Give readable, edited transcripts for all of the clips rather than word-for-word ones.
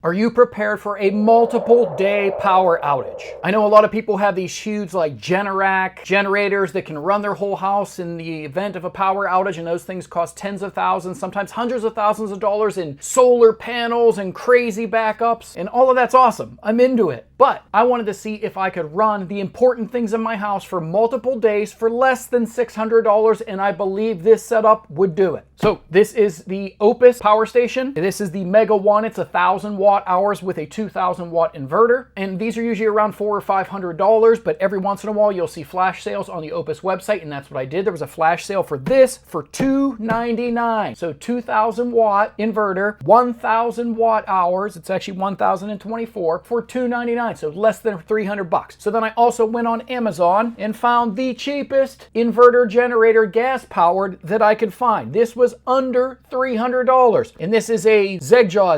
Are you prepared for a multiple day power outage? I know a lot of people have these huge like Generac generators that can run their whole house in the event of a power outage, and those things cost tens of thousands, sometimes hundreds of thousands of dollars in solar panels and crazy backups, and all of that's awesome. I'm into it. But I wanted to see if I could run the important things in my house for multiple days for less than $600, and I believe this setup would do it. So this is the Oupes power station. This is the Mega One. It's 1,000 watt hours with a 2,000 watt inverter. And these are usually around $400 or $500, but every once in a while you'll see flash sales on the Oupes website, and that's what I did. There was a flash sale for this for $299. So 2,000 watt inverter, 1,000 watt hours. It's actually 1,024 for $299. So less than 300 bucks. So then I also went on Amazon and found the cheapest inverter generator gas powered that I could find. This was under $300. And this is a zegjaw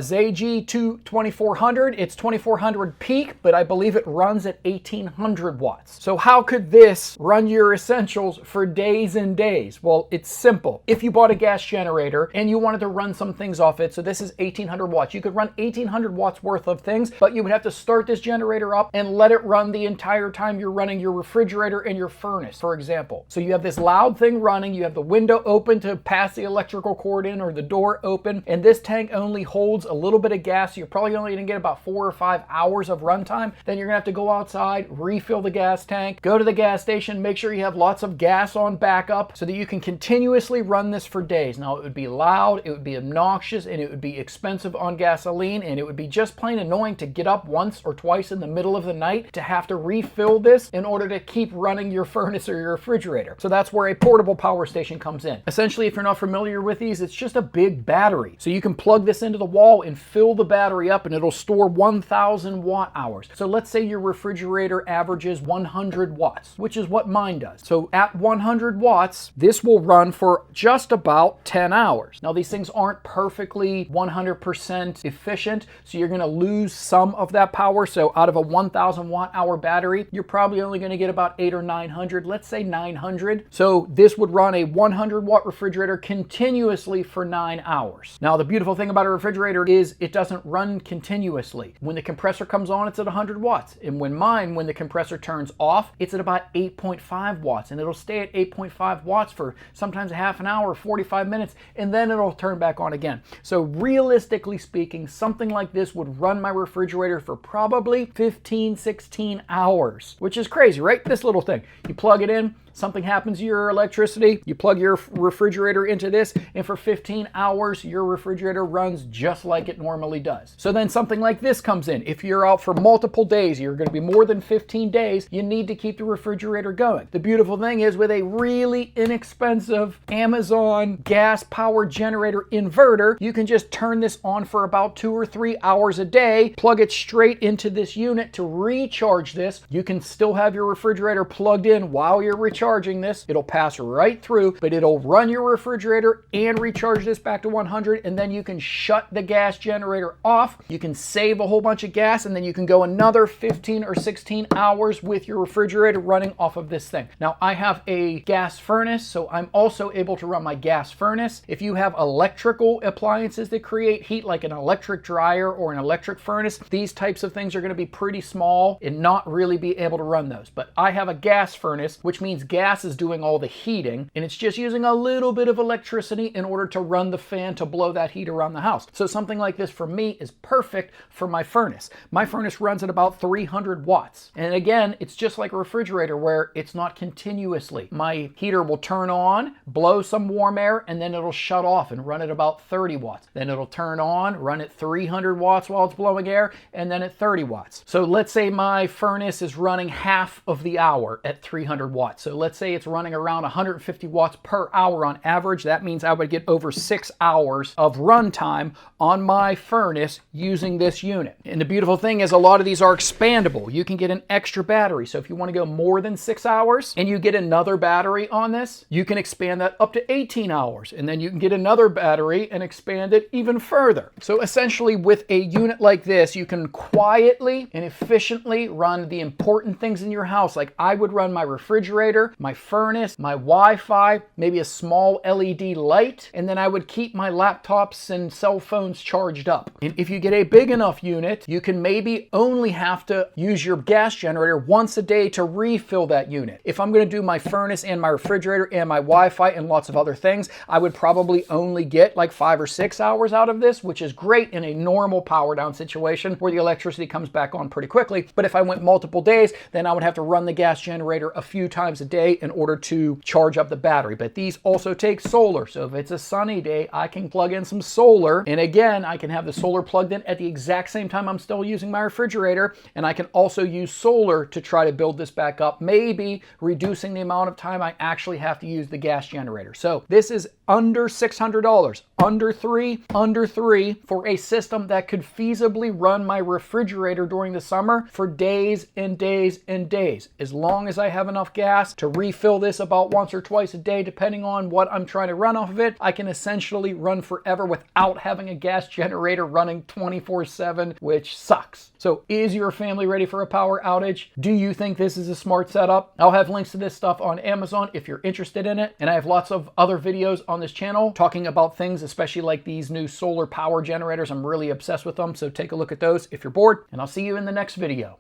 ZG2400. It's 2400 peak, but I believe it runs at 1800 watts. So how could this run your essentials for days and days? Well, it's simple. If you bought a gas generator and you wanted to run some things off it, so this is 1800 watts. You could run 1800 watts worth of things, but you would have to start this generator up and let it run the entire time you're running your refrigerator and your furnace, for example. So you have this loud thing running, you have the window open to pass the electrical cord in or the door open, and this tank only holds a little bit of gas. So you're probably only gonna get about 4 or 5 hours of runtime. Then you're gonna have to go outside, refill the gas tank, go to the gas station, make sure you have lots of gas on backup so that you can continuously run this for days. Now it would be loud, it would be obnoxious, and it would be expensive on gasoline, and it would be just plain annoying to get up once or twice in the middle of the night to have to refill this in order to keep running your furnace or your refrigerator. So that's where a portable power station comes in. Essentially, if you're not familiar with these, it's just a big battery. So you can plug this into the wall and fill the battery up, and it'll store 1,000 watt hours. So let's say your refrigerator averages 100 watts, which is what mine does. So at 100 watts, this will run for just about 10 hours. Now these things aren't perfectly 100% efficient, so you're gonna lose some of that power. So out of a 1,000 watt hour battery, you're probably only going to get about 800 or 900, let's say 900. So this would run a 100 watt refrigerator continuously for 9 hours. Now the beautiful thing about a refrigerator is it doesn't run continuously. When the compressor comes on, it's at 100 watts. And when the compressor turns off, it's at about 8.5 watts, and it'll stay at 8.5 watts for sometimes a half an hour, 45 minutes, and then it'll turn back on again. So realistically speaking, something like this would run my refrigerator for probably 15, 16 hours, which is crazy, right? This little thing, you plug it in, something happens to your electricity, you plug your refrigerator into this, and for 15 hours, your refrigerator runs just like it normally does. So then something like this comes in. If you're out for multiple days, you're going to be more than 15 days, you need to keep the refrigerator going. The beautiful thing is with a really inexpensive Amazon gas power generator inverter, you can just turn this on for about 2 or 3 hours a day, plug it straight into this unit to recharge this. You can still have your refrigerator plugged in while you're recharging this. It'll pass right through, but it'll run your refrigerator and recharge this back to 100, and then you can shut the gas generator off. You can save a whole bunch of gas, and then you can go another 15 or 16 hours with your refrigerator running off of this thing. Now I have a gas furnace, so I'm also able to run my gas furnace. If you have electrical appliances that create heat, like an electric dryer or an electric furnace, these types of things are going to be pretty small and not really be able to run those. But I have a gas furnace, which means gas is doing all the heating, and it's just using a little bit of electricity in order to run the fan to blow that heat around the house. So something like this for me is perfect for my furnace. My furnace runs at about 300 watts. And again, it's just like a refrigerator where it's not continuously. My heater will turn on, blow some warm air, and then it'll shut off and run at about 30 watts. Then it'll turn on, run at 300 watts while it's blowing air, and then at 30 watts. So let's say my furnace is running half of the hour at 300 watts. So let's say it's running around 150 watts per hour on average. That means I would get over 6 hours of runtime on my furnace using this unit. And the beautiful thing is a lot of these are expandable. You can get an extra battery. So if you want to go more than 6 hours and you get another battery on this, you can expand that up to 18 hours. And then you can get another battery and expand it even further. So essentially with a unit like this, you can quietly and efficiently run the important things in your house. Like I would run my refrigerator, refrigerator, my furnace, my Wi-Fi, maybe a small LED light, and then I would keep my laptops and cell phones charged up. And if you get a big enough unit, you can maybe only have to use your gas generator once a day to refill that unit. If I'm going to do my furnace and my refrigerator and my Wi-Fi and lots of other things, I would probably only get like 5 or 6 hours out of this, which is great in a normal power down situation where the electricity comes back on pretty quickly. But if I went multiple days, then I would have to run the gas generator a few times a day in order to charge up the battery. But these also take solar. So if it's a sunny day, I can plug in some solar. And again, I can have the solar plugged in at the exact same time I'm still using my refrigerator. And I can also use solar to try to build this back up, maybe reducing the amount of time I actually have to use the gas generator. So this is under $600, under three for a system that could feasibly run my refrigerator during the summer for days and days and days. As long as I have enough gas to refill this about once or twice a day, depending on what I'm trying to run off of it, I can essentially run forever without having a gas generator running 24/7, which sucks. So is your family ready for a power outage? Do you think this is a smart setup? I'll have links to this stuff on Amazon if you're interested in it. And I have lots of other videos on this channel talking about things, especially like these new solar power generators. I'm really obsessed with them. So take a look at those if you're bored, and I'll see you in the next video.